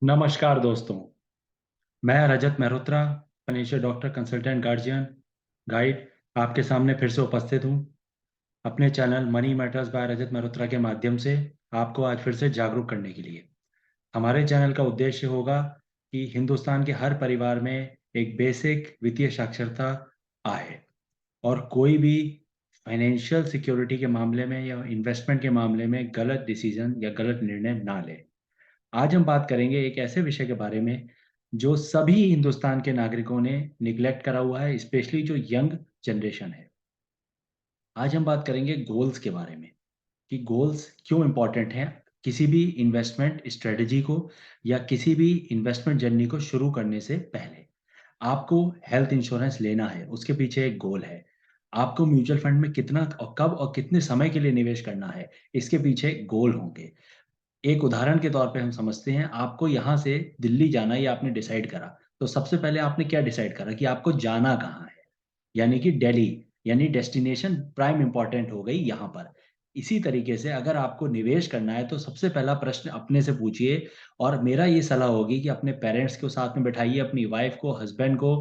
नमस्कार दोस्तों। मैं Rajat Mehrotra, financial doctor, consultant, guardian, guide, आपके सामने फिर से उपस्थित हूँ अपने channel money matters by Rajat Mehrotra के माध्यम से आपको आज फिर से जागरूक करने के लिए। हमारे चैनल का उद्देश्य होगा कि हिंदुस्तान के हर परिवार में एक बेसिक वित्तीय साक्षरता आए और कोई भी फाइनेंशियल सिक्योरिटी के मामले में या इन्वेस्टमेंट के मामले में गलत डिसीजन या गलत निर्णय ना ले। आज हम बात करेंगे एक ऐसे विषय के बारे में जो सभी हिंदुस्तान के नागरिकों ने निग्लेक्ट करा हुआ है, स्पेशली जो यंग जनरेशन है। आज हम बात करेंगे गोल्स के बारे में कि गोल्स क्यों इम्पोर्टेंट हैं किसी भी इन्वेस्टमेंट स्ट्रेटजी को या किसी भी इन्वेस्टमेंट जर्नी को शुरू करने से पहले। आपको हेल्थ इंश्योरेंस लेना है, उसके पीछे एक गोल है। आपको म्यूचुअल फंड में कितना और कब और कितने समय के लिए निवेश करना है, इसके पीछे गोल होंगे। एक उदाहरण के तौर पे हम समझते हैं, आपको यहाँ से दिल्ली जाना है, ये आपने डिसाइड करा। तो सबसे पहले आपने क्या डिसाइड करा कि आपको जाना कहाँ है, यानी कि दिल्ली, यानी डेस्टिनेशन प्राइम इंपॉर्टेंट हो गई यहाँ पर। इसी तरीके से अगर आपको निवेश करना है तो सबसे पहला प्रश्न अपने से पूछिए, और मेरा ये सलाह होगी कि अपने पेरेंट्स को साथ में बैठाइए, अपनी वाइफ को, हस्बैंड को,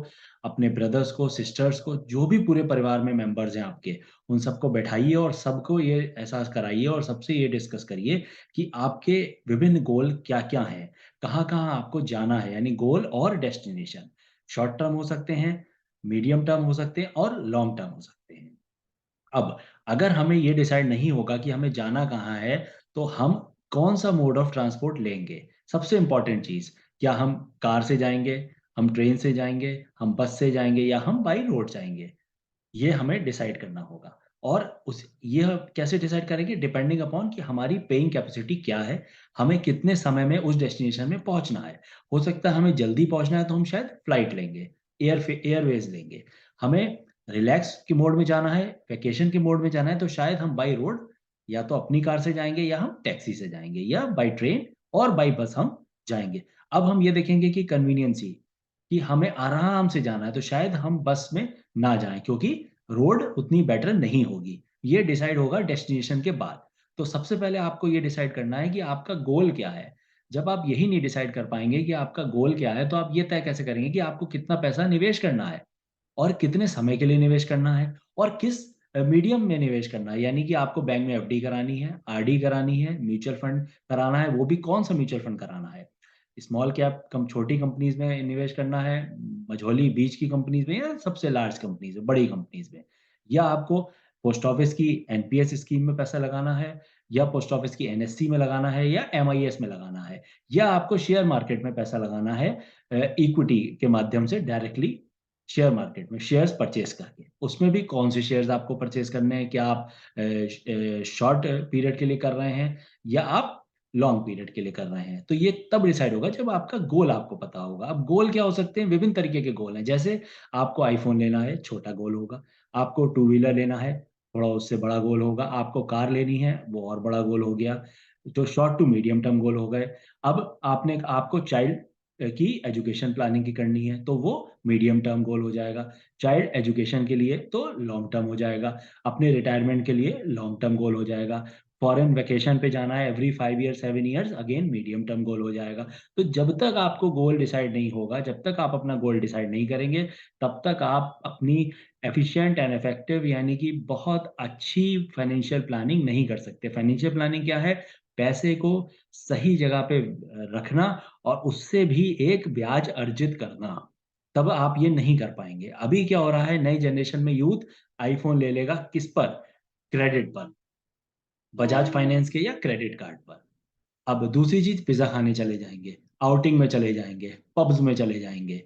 अपने ब्रदर्स को, सिस्टर्स को, जो भी पूरे परिवार में मेंबर्स हैं आपके, उन सबको बैठाइए और सबको ये एहसास कराइए और सबसे ये डिस्कस करिए कि आपके विभिन्न गोल क्या-क्या हैं, कहाँ-कहाँ आपको जाना है, यानी गोल और डेस्टिनेशन। शॉर्ट टर्म हो सकते हैं, मीडियम टर्म हो सकते हैं और लॉन्ग टर्म हो सकते हैं। अब अगर हमें ये डिसाइड नहीं होगा कि हमें जाना कहाँ है, तो हम कौन-सा मोड ऑफ ट्रांसपोर्ट लेंगे? सबसे इम्पोर्टेंट चीज़, क्या हम कार से जाएँगे, हम ट्रेन से जाएँगे, हम बस से जाएँगे या हम बाई रोड जाएँगे? ये हमें डिसाइड करना होगा। और उस ये कैसे डिसाइड करेंगे? डिपेंडिंग अपॉन कि हमारी पेइंग कैपेसिटी क्या है, हमें कितने समय में उस डेस्टिनेशन में पहुँचना है। हो सकता है हमें जल्दी पहुँचना है तो हम शायद फ्लाइट लेंगे, एयरवेज़ लेंगे। हमें रिलैक्स के मोड में जाना है, वैकेशन के मोड में जाना है तो शायद हम बाय रोड या तो अपनी कार से जाएँगे या हम टैक्सी से जाएँगे या बाय ट्रेन और बाय बस हम जाएँगे। अब हम ये देखेंगे कि कन्वीनियंसी, कि हमें आराम से जाना है तो शायद हम बस में ना जाएँ, क्योंकि रोड उतनी बेटर नहीं होगी। ये डिसाइड होगा डेस्टिनेशन के बाद। तो सबसे पहले आपको ये डिसाइड करना है कि आपका गोल क्या है? जब आप यही नहीं डिसाइड कर पाएँगे कि आपका गोल क्या है, तो आप ये तय कैसे करेंगे कि आपको कितना पैसा निवेश करना है और कितने समय के लिए निवेश करना है और किस मीडियम में निवेश करना है। यानी कि आपको बैंक में एफडी करानी है, आरडी करानी है, म्यूचुअल फंड कराना है, वो भी कौन-सा म्यूचुअल फंड कराना है। स्मॉल कैप छोटी कंपनीज़ में निवेश करना है, मझोली बीच की कंपनीज़ में या सबसे लार्ज कंपनीज़ में, बड़ी कंपनीज़ में। या आपको पोस्ट ऑफिस की एनपीएस स्कीम में पैसा लगाना है, या पोस्ट ऑफिस की एनएससी में लगाना है, या एमआईएस में लगाना है, या आपको शेयर मार्केट में पैसा लगाना है, इक्विटी के माध्यम से डायरेक्टली शेयर मार्केट में शेयर्स परचेज़ करके। उसमें भी कौन से शेयर्स आपको परचेज़ करने हैं, क्या आप शॉर्ट पीरियड के लिए कर रहे हैं या आप लॉन्ग पीरियड के लिए कर रहे हैं। तो ये तब डिसाइड होगा जब आपका गोल आपको पता होगा। अब गोल क्या हो सकते हैं? विभिन्न तरीके के गोल हैं। जैसे आपको आईफ़ोन लेना है, छोटा गोल होगा। आपको टू व्हीलर लेना है, थोड़ा उससे बड़ा गोल होगा। आपको कार लेनी है, वो और बड़ा गोल हो गया। तो short to medium term goal हो गए। अब आपको चाइल्ड की एजुकेशन प्लानिंग की करनी है, तो वो मीडियम टर्म गोल हो जाएगा। चाइल्ड एजुकेशन के लिए तो लॉन्ग टर्म हो जाएगा। अपने रिटायरमेंट के लिए लॉन्ग टर्म गोल हो जाएगा। फॉरेन वेकेशन पे जाना है every 5 years, 7 years, again medium term goal हो जाएगा। तो जब तक आपको गोल डिसाइड नहीं होगा, जब तक आप अपना गोल डिसाइड नहीं करेंगे, तब तक आप अपनी एफिशिएंट एंड इफेक्टिव, यानी कि बहुत अच्छी फाइनेंशियल प्लानिंग नहीं कर सकते। फाइनेंशियल प्लानिंग क्या है? पैसे को सही जगह पे रखना और उससे भी एक ब्याज अर्जित करना। तब आप ये नहीं कर पाएँगे। अभी क्या हो रहा है, नई जनरेशन में यूथ आईफ़ोन ले लेगा किस पर? क्रेडिट पर। बजाज फाइनेंस के या क्रेडिट कार्ड पर। अब दूसरी चीज़, पिज़्ज़ा खाने चले जाएँगे, आउटिंग में चले जाएँगे, पब्स में चले जाएँगे,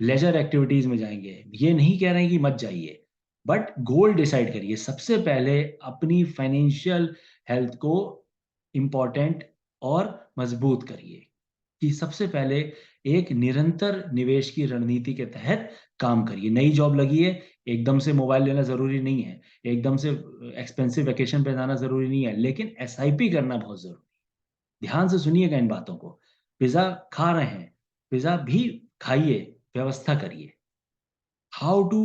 लेज़र एक्टिविटीज़ में जाएँगे। ये नहीं कह रहे हैं कि मत जाइए, बट गोल डिसाइड करिए। सबसे पहले अपनी फाइनेंशियल हेल्थ को इम्पोर्टेंट और मज़बूत करिए, कि सबसे पहले एक निरंतर निवेश की रणनीति के तहत काम करिए। नई जॉब लगी है, एकदम से मोबाइल लेना ज़रूरी नहीं है, एकदम से एक्सपेंसिव वेकेशन पे जाना ज़रूरी नहीं है, लेकिन एसआईपी करना बहुत ज़रूरी है। ध्यान से सुनिएगा इन बातों को। पिज़्ज़ा खा रहे हैं, पिज़्ज़ा भी खाइए, व्यवस्था करिए। How to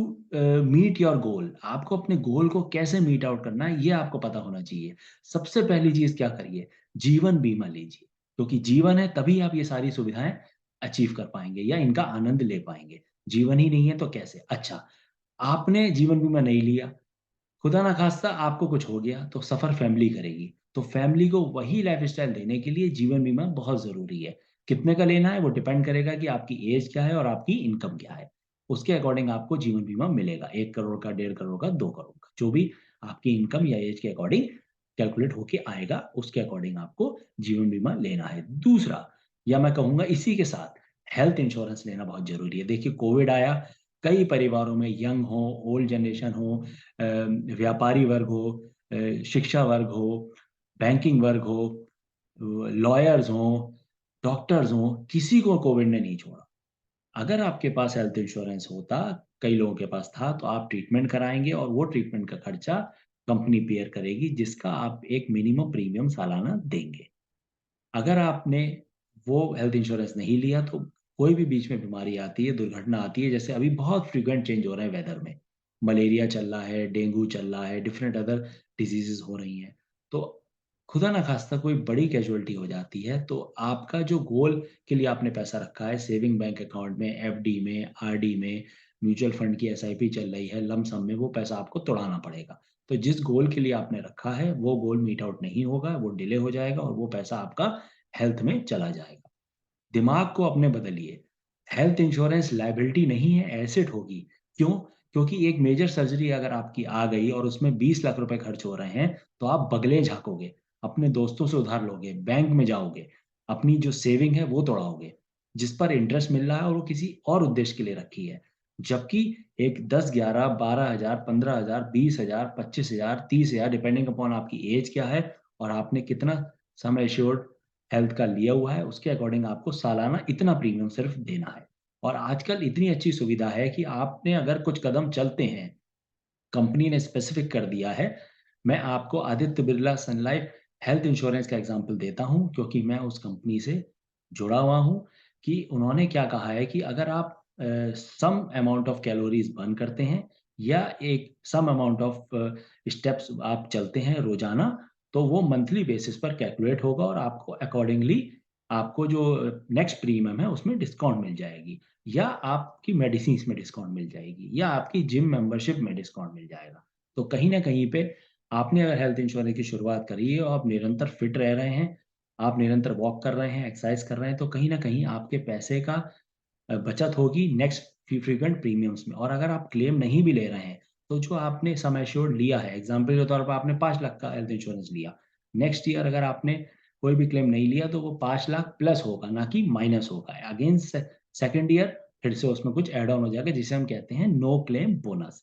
meet your goal, आपको अपने गोल को कैसे मीट आउट करना है, ये आपको पता होना चाहिए। सबसे पहली चीज़ क्या करिए? जीवन बीमा लीजिए। क्योंकि जीवन है तभी आप ये सारी सुविधाएं अचीव कर पाएंगे या इनका आनंद ले पाएंगे। जीवन ही नहीं है तो कैसे? अच्छा, आपने जीवन बीमा नहीं लिया, खुदा ना खास्ता आपको कुछ हो गया तो सफर फैमिली करेगी। तो फैमिली को वही लाइफस्टाइल देने के लिए जीवन बीमा बहुत जरूरी है। कितने का लेना है वो डिपेंड करेगा कि आपकी एज क्या है और आपकी इनकम क्या है। उसके अकॉर्डिंग आपको जीवन बीमा मिलेगा, 1 करोड़ का, 1.5 करोड़ का, 2 करोड़ का, जो भी आपकी इनकम या एज के अकॉर्डिंग कैलकुलेट होके आएगा, उसके अकॉर्डिंग आपको जीवन बीमा लेना है। दूसरा, या मैं कहूंगा इसी के साथ हेल्थ इंश्योरेंस लेना बहुत जरूरी है। देखिए, कोविड आया, कई परिवारों में, यंग हो, ओल्ड जनरेशन हो, व्यापारी वर्ग हो, शिक्षा वर्ग हो, बैंकिंग वर्ग हो, लॉयर्स हो, डॉक्टर्स हो, किसी को कोविड ने नहीं छोड़ा। अगर आपके पास हेल्थ इंश्योरेंस होता, कई लोगों के पास था, तो आप ट्रीटमेंट कराएंगे और वो ट्रीटमेंट का खर्चा कंपनी पेयर करेगी, जिसका आप एक मिनिमम प्रीमियम सालाना देंगे। अगर आपने वो हेल्थ इंश्योरेंस नहीं लिया तो कोई भी बीच में बीमारी आती है, दुर्घटना आती है, जैसे अभी बहुत फ्रीक्वेंट चेंज हो रहे हैं वेदर में, मलेरिया चल रहा है, डेंगू चल रहा है, डिफरेंट अदर डिजीजेस हो रही हैं, तो खुदा ना खास्ता कोई बड़ी कैजुअलिटी हो जाती है, तो आपका जो गोल के लिए आपने पैसा रखा है सेविंग बैंक अकाउंट में, एफडी में, आरडी में, म्यूचुअल फंड की एसआईपी चल रही है, लमसम में, वो पैसा आपको तोड़ाना पड़ेगा। तो जिस गोल के लिए आपने रखा है वो गोल मीट आउट नहीं होगा, वो डिले हो जाएगा और वो पैसा आपका हेल्थ में चला जाएगा। दिमाग को अपने बदलिए। हेल्थ इंश्योरेंस लायबिलिटी नहीं है, एसेट होगी। क्यों? क्योंकि एक मेजर सर्जरी अगर आपकी आ गई और उसमें 20 लाख रुपए खर्च हो रहे हैं, तो आप बगले झांकोगे, अपने दोस्तों से उधार लोगे, बैंक में जाओगे, अपनी जो सेविंग है वो तोड़ाओगे, जिस पर इंटरेस्ट मिल रहा है और वो किसी और उद्देश्य के लिए रखी है। जबकि एक 10, 11, 12 हजार, 15 हजार, 20 हजार, 25 हजार, 30 हजार, डिपेंडिंग अपॉन आपकी एज क्या है और आपने कितना सम एश्योर्ड हेल्थ का लिया हुआ है, उसके अकॉर्डिंग आपको सालाना इतना प्रीमियम सिर्फ देना है। और आजकल इतनी अच्छी सुविधा है कि आपने अगर कुछ कदम चलते हैं, कंपनी ने स्पेसिफिक कर दिया है। मैं आपको आदित्य बिरला सन लाइफ हेल्थ इंश्योरेंस का एग्जांपल देता हूं, क्योंकि मैं उस कंपनी से जुड़ा हुआ हूं, कि उन्होंने क्या कहा है कि अगर आप some amount of calories burn करते हैं या एक सम अमाउंट ऑफ स्टेप्स आप चलते हैं रोजाना, तो वो मंथली बेसिस पर कैलकुलेट होगा और आपको अकॉर्डिंगली आपको जो नेक्स्ट प्रीमियम है उसमें डिस्काउंट मिल जाएगी, या आपकी मेडिसिन में डिस्काउंट मिल जाएगी, या आपकी जिम मेंबरशिप में डिस्काउंट मिल जाएगा। तो कहीं ना कहीं पे आपने अगर हेल्थ इंश्योरेंस की शुरुआत करी है और आप निरंतर फिट रह रहे हैं, आप निरंतर वॉक कर रहे हैं, एक्सरसाइज कर रहे हैं, तो कहीं ना कहीं आपके पैसे का बचत होगी नेक्स्ट फ्रीक्वेंट प्रीमियम्स में। और अगर आप क्लेम नहीं भी ले रहे हैं, तो जो आपने सम एश्योर्ड लिया है, एग्जाम्पल के तौर पर आपने 5 लाख का हेल्थ इंश्योरेंस लिया, नेक्स्ट ईयर अगर आपने कोई भी क्लेम नहीं लिया तो वो 5 लाख प्लस होगा, ना कि माइनस होगा। अगेन सेकेंड ईयर फिर से उसमें कुछ एड ऑन हो जाएगा, जिसे हम कहते हैं नो क्लेम बोनस।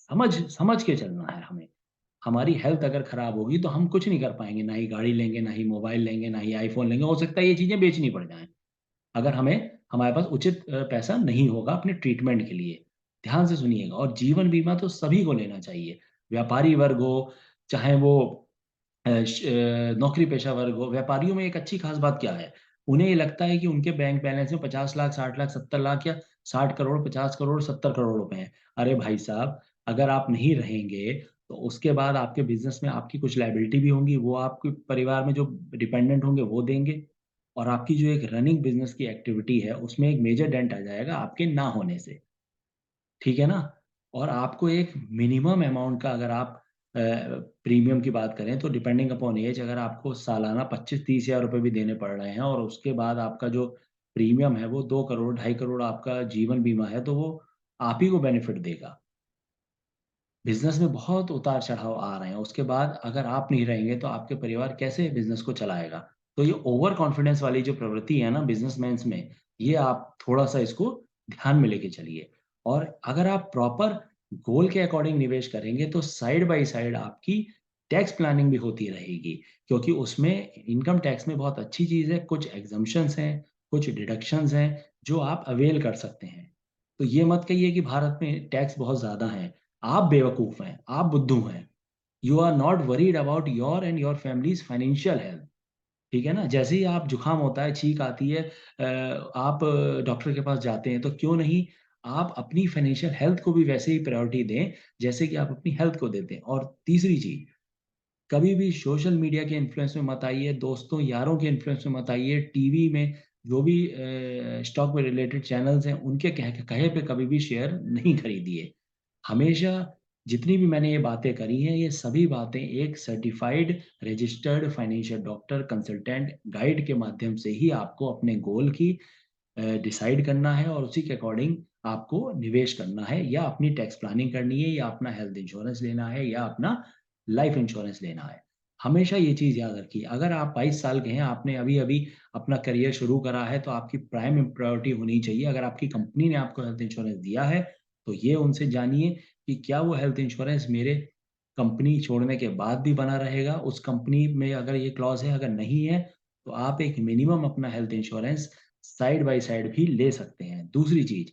समझ समझ के चलना है हमें। हमारी हेल्थ अगर खराब होगी तो हम कुछ नहीं कर पाएंगे, ना ही गाड़ी लेंगे, ना ही मोबाइल लेंगे, ना ही आईफोन लेंगे, हो सकता है ये चीजें बेचनी पड़ जाएं, अगर हमारे पास उचित पैसा नहीं होगा अपने ट्रीटमेंट के लिए। ध्यान से सुनिएगा। और जीवन बीमा तो सभी को लेना चाहिए, व्यापारी वर्ग हो, चाहे वो नौकरी पेशा वर्ग हो। व्यापारियों में एक अच्छी खास बात क्या है, उन्हें ये लगता है कि उनके बैंक बैलेंस में 50 लाख, 60 लाख, 70 लाख, या 60 करोड़, 50 करोड़, 70 करोड़ रुपए हैं। अरे भाई साहब, अगर आप नहीं रहेंगे तो उसके बाद आपके बिजनेस में आपकी कुछ लाइबिलिटी भी होंगी, वो आपके परिवार में जो डिपेंडेंट होंगे वो देंगे, और आपकी जो एक रनिंग बिजनेस की एक्टिविटी है उसमें एक मेजर डेंट आ जाएगा आपके ना होने से। ठीक है ना? और आपको एक मिनिमम अमाउंट का, अगर आप प्रीमियम की बात करें तो डिपेंडिंग अपॉन एज, अगर आपको सालाना 25-30 हजार रुपए भी देने पड़ रहे हैं और उसके बाद आपका जो प्रीमियम है वो 2 करोड़, 2.5 करोड़ आपका जीवन बीमा है, तो वो आप ही को बेनिफिट देगा। बिजनेस में बहुत उतार चढ़ाव आ रहे हैं, उसके बाद अगर आप नहीं रहेंगे तो आपके परिवार कैसे बिजनेस को चलाएगा? तो ये ओवर कॉन्फिडेंस वाली जो प्रवृत्ति है ना बिजनेसमैन में, ये आप थोड़ा सा इसको ध्यान में लेके चलिए। और अगर आप प्रॉपर गोल के अकॉर्डिंग निवेश करेंगे तो साइड बाय साइड आपकी टैक्स प्लानिंग भी होती रहेगी, क्योंकि उसमें इनकम टैक्स में बहुत अच्छी चीज़ है, कुछ एग्जम्पशंस हैं, कुछ डिडक्शंस हैं जो आप अवेल कर सकते हैं। तो ये मत कहिए कि भारत में टैक्स बहुत ज़्यादा है। आप बेवकूफ हैं, आप बुद्धू हैं। You are not worried about your and your families financial health. ठीक है ना? जैसे ही आप जुकाम होता है, छींक आती है, आप डॉक्टर के पास जाते हैं, तो क्यों नहीं आप अपनी फाइनेंशियल हेल्थ को भी वैसे ही प्रायोरिटी दें जैसे कि आप अपनी हेल्थ को देते हैं। और तीसरी चीज, कभी भी सोशल मीडिया के इन्फ्लुएंस में मत आइए, दोस्तों यारों के इन्फ्लुएंस में मत आइए, टीवी में जो भी स्टॉक में रिलेटेड चैनल्स हैं उनके कहे पे कभी भी शेयर नहीं खरीदिए। हमेशा जितनी भी मैंने ये बातें करी हैं, ये सभी बातें एक certified registered financial doctor consultant guide के माध्यम से ही आपको अपने गोल की डिसाइड करना है और उसी के अकॉर्डिंग आपको निवेश करना है, या अपनी टैक्स प्लानिंग करनी है, या अपना हेल्थ इंश्योरेंस लेना है, या अपना लाइफ इंश्योरेंस लेना है। हमेशा ये चीज़ याद रखिए, अगर आप 22 साल के हैं, आपने अभी-अभी अपना करियर शुरू करा है, तो आपकी प्राइम प्रायोरिटी होनी चाहिए। अगर आपकी कंपनी ने आपको हेल्थ इंश्योरेंस दिया है, तो ये उनसे जानिए कि क्या वो हेल्थ इंश्योरेंस मेरे कंपनी छोड़ने के बाद भी बना रहेगा। उस कंपनी में अगर ये क्लॉज़ है, अगर नहीं है, तो आप एक मिनिमम अपना health insurance side by side भी ले सकते हैं। दूसरी चीज़,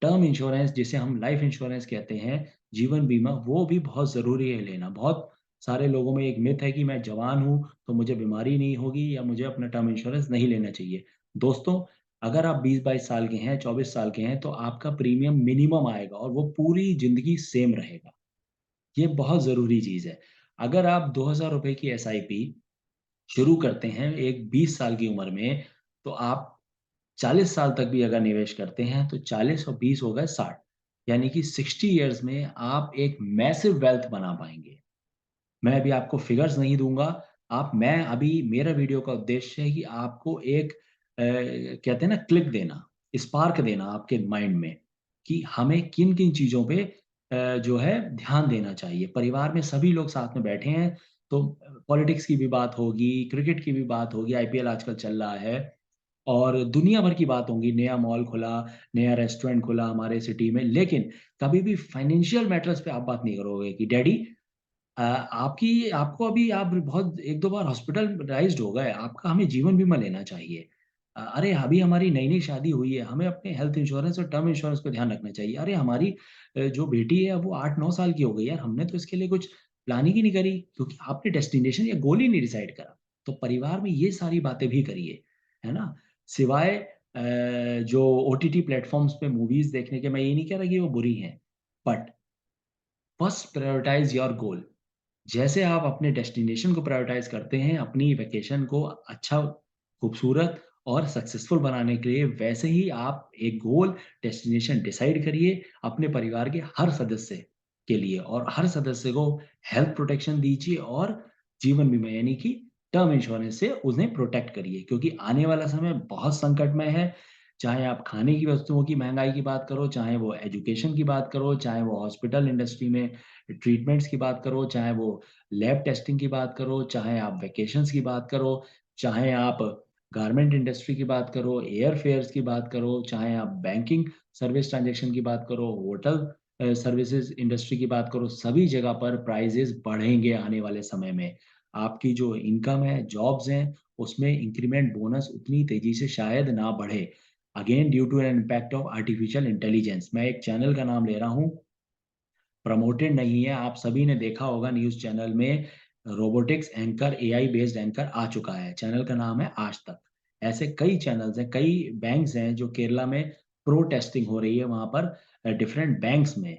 टर्म इंश्योरेंस जिसे हम लाइफ इंश्योरेंस कहते हैं, जीवन बीमा, वो भी बहुत ज़रूरी है लेना। बहुत सारे लोगों में एक मिथ है कि मैं जवान हूँ, तो मुझे बीमारी नहीं होगी, या मुझे अपना टर्म इंश्योरेंस नहीं लेना चाहिए। दोस्तों, अगर आप 20-22 साल के हैं, 24 साल के हैं, तो आपका प्रीमियम मिनिमम आएगा और वो पूरी ज़िंदगी सेम रहेगा। ये बहुत ज़रूरी चीज़ है। अगर आप ₹2000 की एसआईपी शुरू करते हैं एक 20 साल की उम्र में, तो आप 40 साल तक भी अगर निवेश करते हैं, तो 40 और 20 हो गए 60, यानी कि 60 इयर्स में आप एक मैसिव वेल्थ बना पाएँगे। मैं अभी आपको फिगर्स नहीं दूँगा। आप मैं अभी मेरा वीडियो का उद्देश्य है कि आपको एक कहते हैं ना क्लिक देना, स्पार्क देना आपके माइंड में कि हमें किन-किन चीज़ों पे जो है ध्यान देना चाहिए। परिवार में सभी लोग साथ में बैठे हैं, तो पॉलिटिक्स की भी बात होगी, क्रिकेट की भी बात होगी, आईपीएल आजकल चल रहा है और दुनिया भर की बात होंगी, नया मॉल खुला, नया रेस्टोरेंट खुला हमारे सिटी में, लेकिन कभी भी फाइनेंशियल मैटर्स पे आप बात नहीं करोगे कि डैडी आपको अभी आप बहुत 1-2 बार हॉस्पिटलाइज़्ड हो गए, आपका हमें जीवन बीमा लेना चाहिए। अरे अभी हमारी नई-नई शादी हुई है, हमें अपने हेल्थ इंश्योरेंस और टर्म इंश्योरेंस पे ध्यान रखना चाहिए। अरे हमारी जो बेटी है वो 8-9 साल की हो गई यार, हमने तो इसके लिए कुछ प्लानिंग ही नहीं करी, क्योंकि आपने डेस्टिनेशन या गोल ही नहीं डिसाइड करा। तो परिवार में ये सारी बातें भी करिए, है ना? सिवाय जो ओटीटी प्लेटफ़ॉर्म्स पे मूवीज़ देखने के, मैं ये नहीं कह रहा कि वो बुरी हैं, but first prioritise your goal. जैसे आप अपने डेस्टिनेशन को प्रायोरिटाइज़ करते हैं, अपनी वेकेशन को अच्छा, खूबसूरत और सक्सेसफुल बनाने के लिए, वैसे ही आप एक गोल डेस्टिनेशन डिसाइड करिए अपने परिवार के हर सदस्य के लिए, और हर सदस्य को हेल्थ प्रोटेक्शन दीजिए और जीवन बीमा यानी कि टर्म इंश्योरेंस से उन्हें प्रोटेक्ट करिए, क्योंकि आने वाला समय बहुत संकटमय है। चाहे आप खाने की वस्तुओं की महँगाई की बात करो, चाहे वो एजुकेशन की बात करो, चाहे वो हॉस्पिटल इंडस्ट्री में ट्रीटमेंट्स की बात करो, चाहे वो लैब टेस्टिंग की बात करो, चाहे आप वैकेशंस की बात करो, चाहे आप गारमेंट इंडस्ट्री की बात करो, एयर फेयर्स की बात करो, चाहे आप बैंकिंग सर्विस ट्रांज़ैक्शन की बात करो, होटल सर्विसेज़ इंडस्ट्री की बात करो, सभी जगह पर प्राइसेज़ बढ़ेंगे आने वाले समय में। आपकी जो इनकम है, जॉब्स हैं, उसमें इंक्रीमेंट बोनस उतनी तेज़ी से शायद ना बढ़े। Again due to an impact of artificial intelligence. मैं एक चैनल का नाम ले रहा हूँ, प्रमोटेड नहीं है, आप सभी ने देखा होगा न्यूज़ चैनल में robotics anchor, AI based anchor आ चुका है, चैनल का नाम है आज तक। ऐसे कई चैनल्स हैं, कई बैंक्स हैं जो केरला में प्रो टेस्टिंग हो रही है वहाँ पर डिफरेंट बैंक्स में।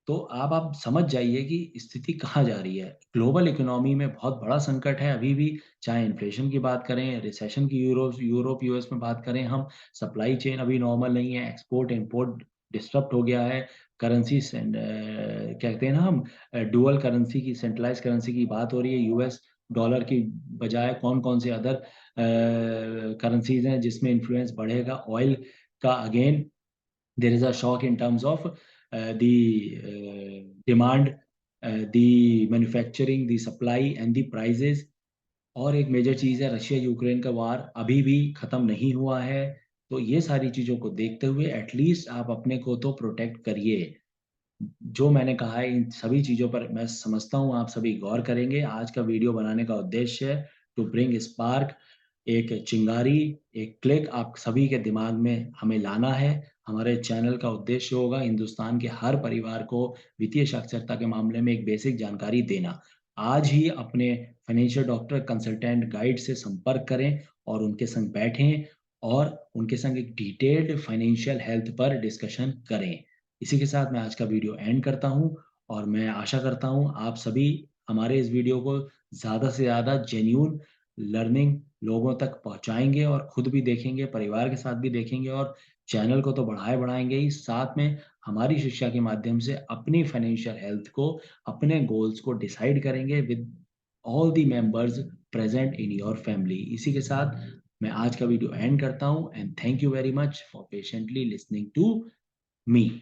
तो अब आप समझ जाइए कि स्थिति कहाँ जा रही है। ग्लोबल इकोनॉमी में बहुत बड़ा संकट है अभी भी, चाहे इन्फ्लेशन की बात करें, रिसेशन की यूरोप, यूएस में बात करें हम, सप्लाई चेन अभी नॉर्मल नहीं है, एक्सपोर्ट-इम्पोर्ट डिस्टर्ब हो गया है, करेंसी कहते हैं ना हम डुअल करेंसी की, सेंट्रलाइज़्ड करेंसी की बात हो रही है, यूएस डॉलर की बजाय कौन-कौन से अदर करेंसीज़ हैं जिसमें इन्फ्लुएंस बढ़ेगा। ऑयल का again there is a shock in terms of the demand, the manufacturing, the supply and the prices। और एक मेजर चीज़ है रशिया यूक्रेन का वार अभी भी खत्म नहीं हुआ है। तो ये सारी चीज़ों को देखते हुए एटलीस्ट आप अपने को तो प्रोटेक्ट करिए। जो मैंने कहा है इन सभी चीज़ों पर मैं समझता हूँ आप सभी गौर करेंगे। आज का वीडियो बनाने का उद्देश्य है टू ब्रिंग स्पार्क, एक चिंगारी, एक क्लिक आप सभी के दिमाग में हमें लाना है। हमारे चैनल का उद्देश्य होगा हिंदुस्तान के हर परिवार को वित्तीय साक्षरता के मामले में एक बेसिक जानकारी देना। आज ही अपने फाइनेंशियल डॉक्टर कंसल्टेंट गाइड से संपर्क करें और उनके संग बैठें और उनके संग एक डिटेल्ड फाइनेंशियल हेल्थ पर डिस्कशन करें। इसी के साथ मैं आज का वीडियो एंड करता हूँ और मैं आशा करता हूँ आप सभी हमारे इस वीडियो को ज़्यादा से ज़्यादा जेन्युइन लर्निंग लोगों तक पहुँचाएँगे और खुद भी देखेंगे, परिवार के साथ भी देखेंगे और चैनल को तो बढ़ाएँ ही, साथ में हमारी शिक्षा के माध्यम से अपनी फाइनेंशियल हेल्थ को, अपने गोल्स को डिसाइड करेंगे with all the members present in your family. इसी के साथ मैं आज का वीडियो एंड करता हूँ and thank you very much for patiently listening to me.